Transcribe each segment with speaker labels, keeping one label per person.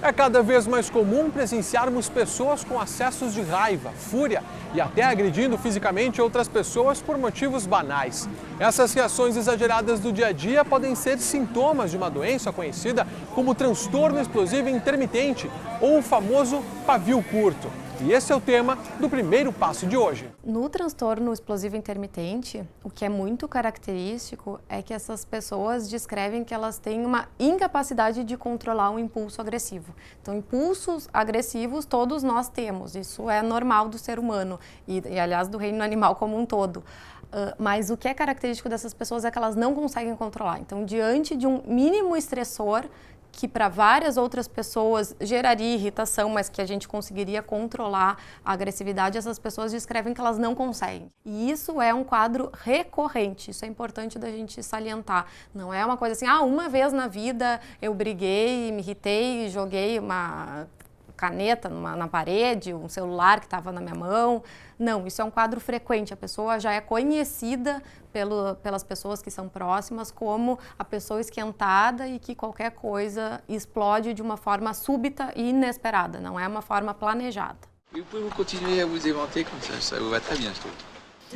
Speaker 1: É cada vez mais comum presenciarmos pessoas com acessos de raiva, fúria e até agredindo fisicamente outras pessoas por motivos banais. Essas reações exageradas do dia a dia podem ser sintomas de uma doença conhecida como transtorno explosivo intermitente ou o famoso pavio curto. E esse é o tema do primeiro passo de hoje.
Speaker 2: No transtorno explosivo intermitente, o que é muito característico é que essas pessoas descrevem que elas têm uma incapacidade de controlar um impulso agressivo. Então, impulsos agressivos todos nós temos, isso é normal do ser humano e aliás, do reino animal como um todo. Mas o que é característico dessas pessoas é que elas não conseguem controlar. Então, diante de um mínimo estressor, que para várias outras pessoas geraria irritação, mas que a gente conseguiria controlar a agressividade, essas pessoas descrevem que elas não conseguem. E isso é um quadro recorrente, isso é importante da gente salientar. Não é uma coisa assim, uma vez na vida eu briguei, me irritei, joguei uma caneta na parede, um celular que estava na minha mão. Não, isso é um quadro frequente, a pessoa já é conhecida pelas pessoas que são próximas como a pessoa esquentada e que qualquer coisa explode de uma forma súbita e inesperada, não é uma forma planejada.
Speaker 3: E vous continuer à vous éventer comme ça vous va très bien, je trouve.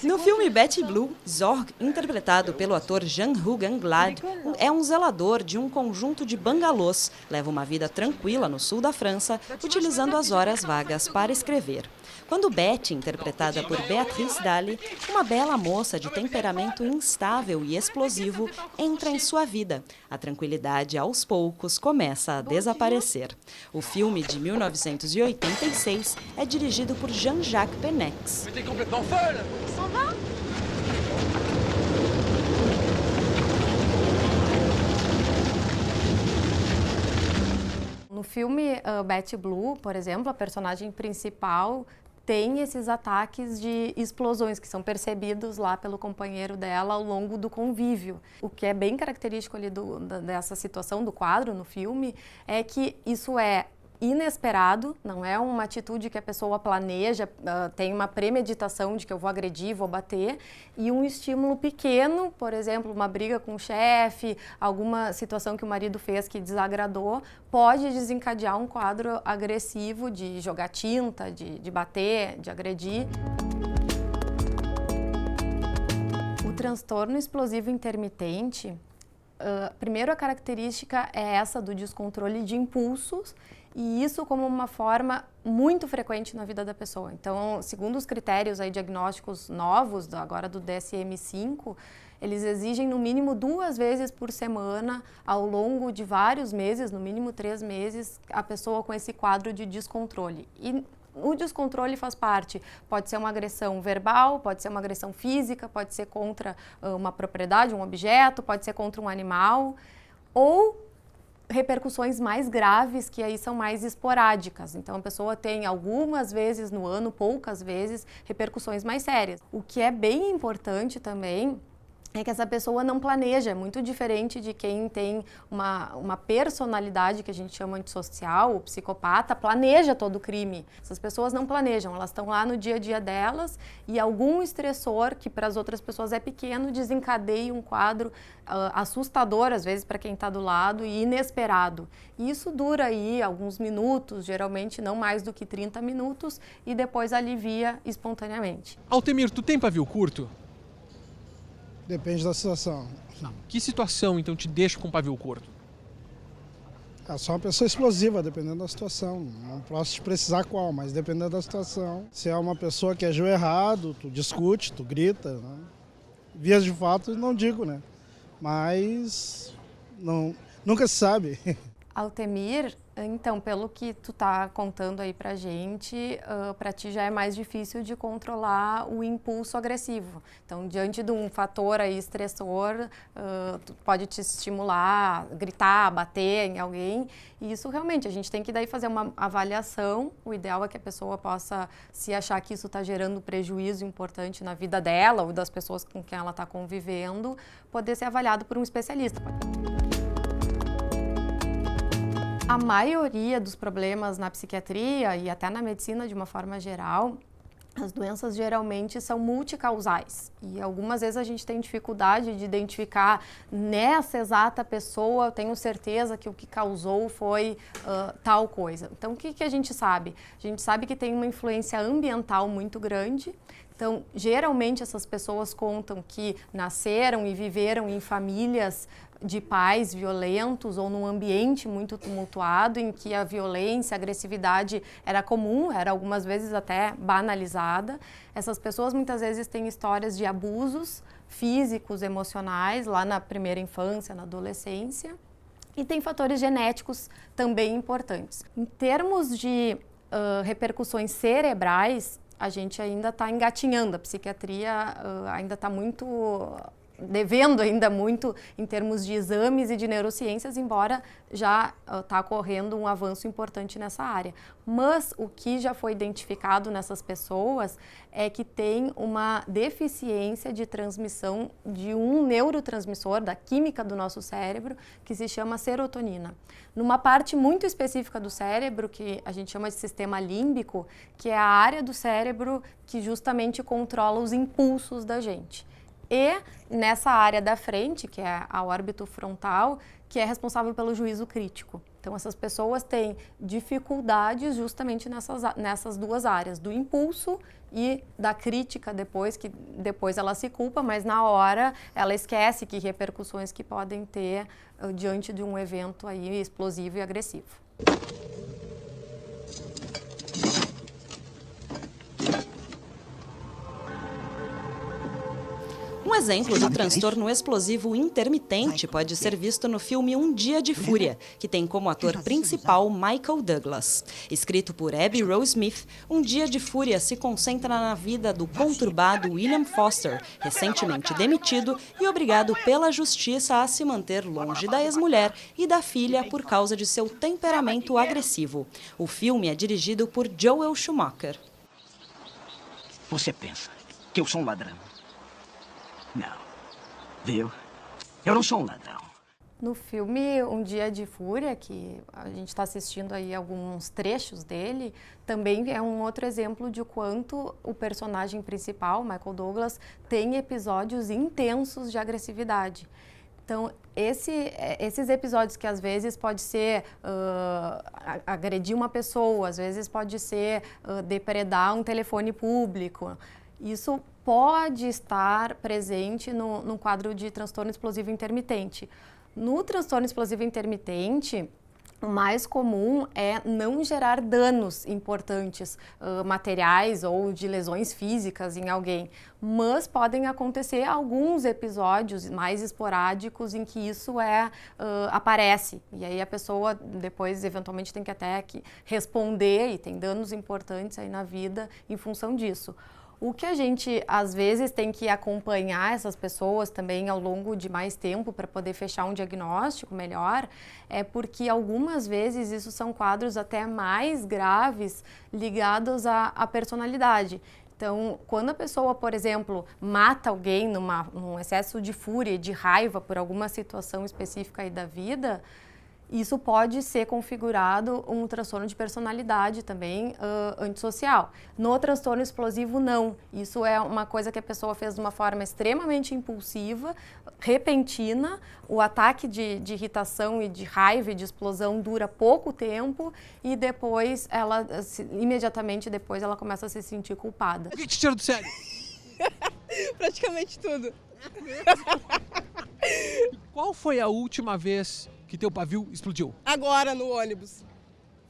Speaker 4: No filme Betty Blue, Zorg, interpretado pelo ator Jean-Hugues Anglade, é um zelador de um conjunto de bangalôs. Leva uma vida tranquila no sul da França, utilizando as horas vagas para escrever. Quando Betty, interpretada por Béatrice Dalle, uma bela moça de temperamento instável e explosivo, entra em sua vida, a tranquilidade aos poucos começa a desaparecer. O filme, de 1986, é dirigido por Jean-Jacques Penex.
Speaker 2: No filme Betty Blue, por exemplo, a personagem principal tem esses ataques de explosões que são percebidos lá pelo companheiro dela ao longo do convívio. O que é bem característico ali dessa situação do quadro no filme é que isso é inesperado, não é uma atitude que a pessoa planeja, tem uma premeditação de que eu vou agredir, vou bater, e um estímulo pequeno, por exemplo, uma briga com o chefe, alguma situação que o marido fez que desagradou, pode desencadear um quadro agressivo de jogar tinta, de bater, de agredir. O transtorno explosivo intermitente, primeiro a característica é essa do descontrole de impulsos, e isso como uma forma muito frequente na vida da pessoa. Então, segundo os critérios aí, diagnósticos novos, agora do DSM-5, eles exigem no mínimo 2 vezes por semana, ao longo de vários meses, no mínimo 3 meses, a pessoa com esse quadro de descontrole. E o descontrole faz parte, pode ser uma agressão verbal, pode ser uma agressão física, pode ser contra uma propriedade, um objeto, pode ser contra um animal, ou repercussões mais graves, que aí são mais esporádicas. Então, a pessoa tem algumas vezes no ano, poucas vezes, repercussões mais sérias. O que é bem importante também é que essa pessoa não planeja, é muito diferente de quem tem uma personalidade que a gente chama antissocial, o psicopata, planeja todo o crime. Essas pessoas não planejam, elas estão lá no dia a dia delas e algum estressor, que para as outras pessoas é pequeno, desencadeia um quadro assustador, às vezes, para quem está do lado e inesperado. E isso dura aí alguns minutos, geralmente não mais do que 30 minutos, e depois alivia espontaneamente.
Speaker 1: Altemir, tu tem pavio curto?
Speaker 5: Depende da situação.
Speaker 1: Que situação, então, te deixa com pavio curto?
Speaker 5: É só uma pessoa explosiva, dependendo da situação. Não posso te precisar qual, mas dependendo da situação. Se é uma pessoa que agiu errado, tu discute, tu grita, né? Vias de fato, não digo, né? Mas nunca se sabe.
Speaker 2: Altemir, então, pelo que tu tá contando aí pra gente, pra ti já é mais difícil de controlar o impulso agressivo. Então, diante de um fator aí estressor, pode te estimular, gritar, bater em alguém. E isso realmente, a gente tem que daí fazer uma avaliação. O ideal é que a pessoa possa, se achar que isso está gerando prejuízo importante na vida dela ou das pessoas com quem ela está convivendo, poder ser avaliado por um especialista. A maioria dos problemas na psiquiatria e até na medicina de uma forma geral As doenças geralmente são multicausais e algumas vezes a gente tem dificuldade de identificar nessa exata pessoa, eu tenho certeza que o que causou foi tal coisa. Então, o que a gente sabe? A gente sabe que tem uma influência ambiental muito grande. Então, geralmente essas pessoas contam que nasceram e viveram em famílias de pais violentos ou num ambiente muito tumultuado em que a violência, a agressividade era comum, era algumas vezes até banalizada. Essas pessoas muitas vezes têm histórias de abusos físicos, emocionais, lá na primeira infância, na adolescência. E tem fatores genéticos também importantes. Em termos de repercussões cerebrais, a gente ainda está engatinhando, a psiquiatria ainda está devendo ainda muito em termos de exames e de neurociências, embora já está ocorrendo um avanço importante nessa área. Mas o que já foi identificado nessas pessoas é que tem uma deficiência de transmissão de um neurotransmissor da química do nosso cérebro que se chama serotonina. Numa parte muito específica do cérebro, que a gente chama de sistema límbico, que é a área do cérebro que justamente controla os impulsos da gente. E nessa área da frente, que é a órbita frontal, que é responsável pelo juízo crítico. Então, essas pessoas têm dificuldades justamente nessas duas áreas, do impulso e da crítica depois, que depois ela se culpa, mas na hora ela esquece que repercussões que podem ter diante de um evento aí explosivo e agressivo.
Speaker 4: Um exemplo do transtorno explosivo intermitente pode ser visto no filme Um Dia de Fúria, que tem como ator principal Michael Douglas. Escrito por Abby Rose Smith, Um Dia de Fúria se concentra na vida do conturbado William Foster, recentemente demitido e obrigado pela justiça a se manter longe da ex-mulher e da filha por causa de seu temperamento agressivo. O filme é dirigido por Joel Schumacher.
Speaker 6: Você pensa que eu sou um ladrão? Não. Viu? Eu não sou um ladrão.
Speaker 2: No filme Um Dia de Fúria, que a gente está assistindo aí alguns trechos dele, também é um outro exemplo de quanto o personagem principal, Michael Douglas, tem episódios intensos de agressividade. Então, esses episódios que às vezes pode ser agredir uma pessoa, às vezes pode ser depredar um telefone público, isso pode estar presente no quadro de transtorno explosivo intermitente. No transtorno explosivo intermitente, o mais comum é não gerar danos importantes, materiais ou de lesões físicas em alguém, mas podem acontecer alguns episódios mais esporádicos em que isso aparece. E aí a pessoa depois, eventualmente, tem que até responder e tem danos importantes aí na vida em função disso. O que a gente, às vezes, tem que acompanhar essas pessoas também ao longo de mais tempo para poder fechar um diagnóstico melhor, é porque algumas vezes isso são quadros até mais graves ligados à personalidade. Então, quando a pessoa, por exemplo, mata alguém num excesso de fúria e de raiva por alguma situação específica aí da vida, isso pode ser configurado um transtorno de personalidade também antissocial. No transtorno explosivo, não. Isso é uma coisa que a pessoa fez de uma forma extremamente impulsiva, repentina. O ataque de irritação e de raiva e de explosão dura pouco tempo e depois, imediatamente depois, ela começa a se sentir culpada.
Speaker 1: O que te tira do sério?
Speaker 7: Praticamente tudo.
Speaker 1: Qual foi a última vez que teu pavio explodiu?
Speaker 7: Agora no ônibus.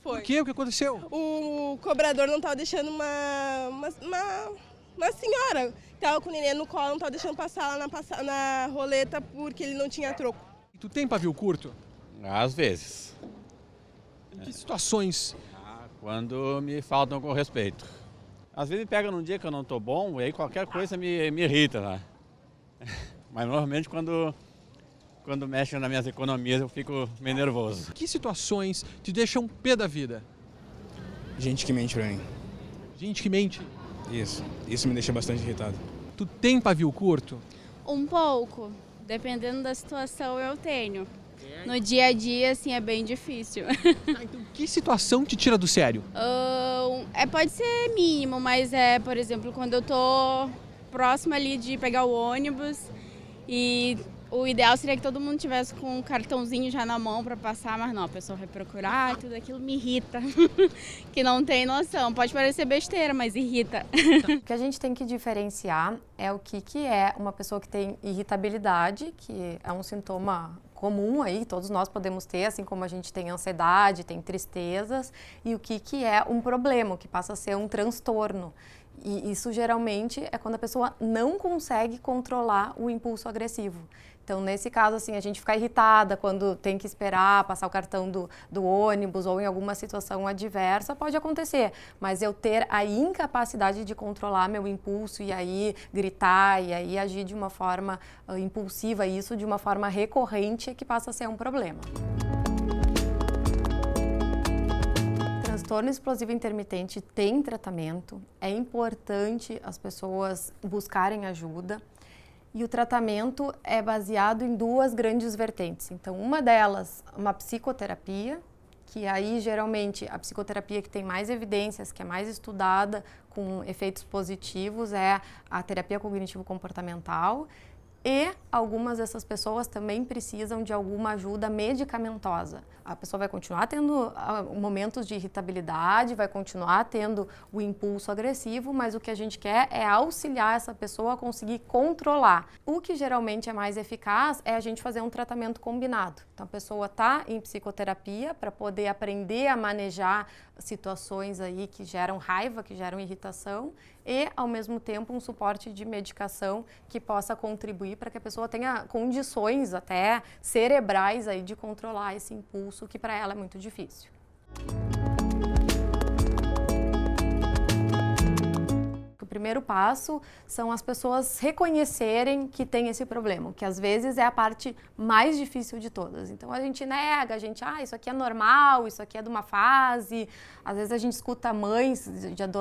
Speaker 7: Foi.
Speaker 1: Por quê? O que aconteceu?
Speaker 7: O cobrador não estava deixando uma senhora que estava com o neném no colo, não estava deixando passar lá na roleta porque ele não tinha troco.
Speaker 1: E tu tem pavio curto?
Speaker 8: Às vezes.
Speaker 1: Em que situações?
Speaker 8: Quando me faltam com respeito. Às vezes me pega num dia que eu não estou bom, e aí qualquer coisa me irrita lá. Mas normalmente quando mexe nas minhas economias eu fico meio nervoso.
Speaker 1: Que situações te deixam pé da vida?
Speaker 9: Gente que mente pra mim.
Speaker 1: Gente que mente?
Speaker 9: Isso me deixa bastante irritado.
Speaker 1: Tu tem pavio curto?
Speaker 10: Um pouco. Dependendo da situação eu tenho. No dia a dia, assim, é bem difícil.
Speaker 1: Então, que situação te tira do sério?
Speaker 10: Pode ser mínimo, mas por exemplo, quando eu tô próxima ali de pegar o ônibus e o ideal seria que todo mundo tivesse com um cartãozinho já na mão para passar, mas não, a pessoa vai procurar e tudo aquilo me irrita, que não tem noção. Pode parecer besteira, mas irrita.
Speaker 2: O que a gente tem que diferenciar é o que é uma pessoa que tem irritabilidade, que é um sintoma comum aí, todos nós podemos ter, assim como a gente tem ansiedade, tem tristezas, e o que é um problema, o que passa a ser um transtorno. E isso geralmente é quando a pessoa não consegue controlar o impulso agressivo. Então, nesse caso, assim, a gente fica irritada quando tem que esperar passar o cartão do ônibus ou em alguma situação adversa, pode acontecer. Mas eu ter a incapacidade de controlar meu impulso e aí gritar e aí agir de uma forma impulsiva, isso de uma forma recorrente, é que passa a ser um problema. Transtorno explosivo intermitente tem tratamento, é importante as pessoas buscarem ajuda e o tratamento é baseado em duas grandes vertentes. Então, uma delas, uma psicoterapia, que aí geralmente a psicoterapia que tem mais evidências, que é mais estudada com efeitos positivos, é a terapia cognitivo-comportamental. E algumas dessas pessoas também precisam de alguma ajuda medicamentosa. A pessoa vai continuar tendo momentos de irritabilidade, vai continuar tendo o impulso agressivo, mas o que a gente quer é auxiliar essa pessoa a conseguir controlar. O que geralmente é mais eficaz é a gente fazer um tratamento combinado. Então a pessoa está em psicoterapia para poder aprender a manejar situações aí que geram raiva, que geram irritação e, ao mesmo tempo, um suporte de medicação que possa contribuir para que a pessoa tenha condições até cerebrais aí de controlar esse impulso que para ela é muito difícil. O primeiro passo são as pessoas reconhecerem que tem esse problema, que às vezes é a parte mais difícil de todas. Então a gente nega, isso aqui é normal, isso aqui é de uma fase. Às vezes a gente escuta mães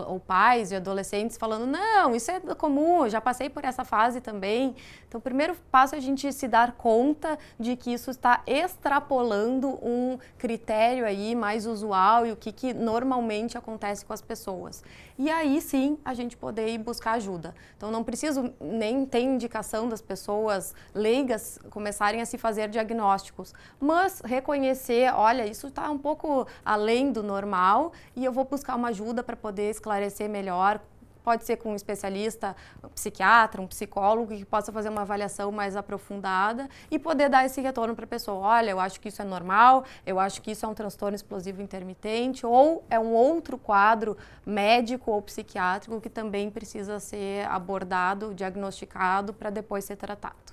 Speaker 2: ou pais de adolescentes falando, não, isso é comum, eu já passei por essa fase também. Então o primeiro passo é a gente se dar conta de que isso está extrapolando um critério aí mais usual e o que normalmente acontece com as pessoas. E aí sim a gente poder ir buscar ajuda. Então não preciso nem ter indicação das pessoas leigas começarem a se fazer diagnósticos, mas reconhecer, olha, isso está um pouco além do normal e eu vou buscar uma ajuda para poder esclarecer melhor. Pode ser com um especialista, um psiquiatra, um psicólogo que possa fazer uma avaliação mais aprofundada e poder dar esse retorno para a pessoa. Olha, eu acho que isso é normal, eu acho que isso é um transtorno explosivo intermitente ou é um outro quadro médico ou psiquiátrico que também precisa ser abordado, diagnosticado para depois ser tratado.